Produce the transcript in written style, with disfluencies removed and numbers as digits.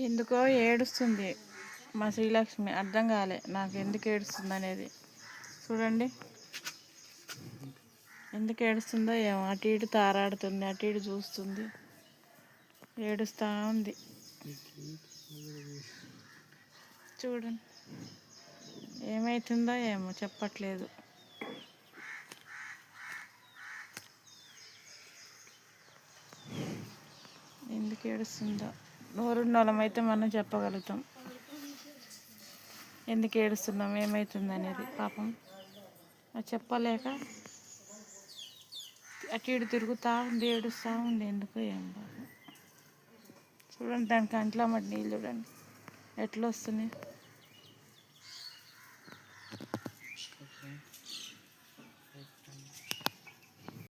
ఎందుకో ఏడుస్తుంది మా శ్రీలక్ష్మి. అర్థం కాలే నాకు ఎందుకు ఏడుస్తుంది అనేది. చూడండి ఎందుకు ఏడుస్తుందో ఏమో. అటు ఇటు తారాడుతుంది, అటు ఇటు చూస్తుంది, ఏడుస్తూ ఉంది. చూడండి ఏమవుతుందో ఏమో చెప్పట్లేదు. ఎందుకు ఏడుస్తుందో నోరున్నోళ్ళమైతే మనం చెప్పగలుగుతాం ఎందుకు ఏడుస్తున్నాం, ఏమవుతుంది అనేది. పాపం అది చెప్పలేక అటు ఇటు తిరుగుతూ ఉంది, ఏడుస్తూ ఉంది. ఎందుకు ఏం పాపం. చూడండి దాని కంట్లో మట్టి నీళ్ళు చూడండి ఎట్లా వస్తున్నాయి.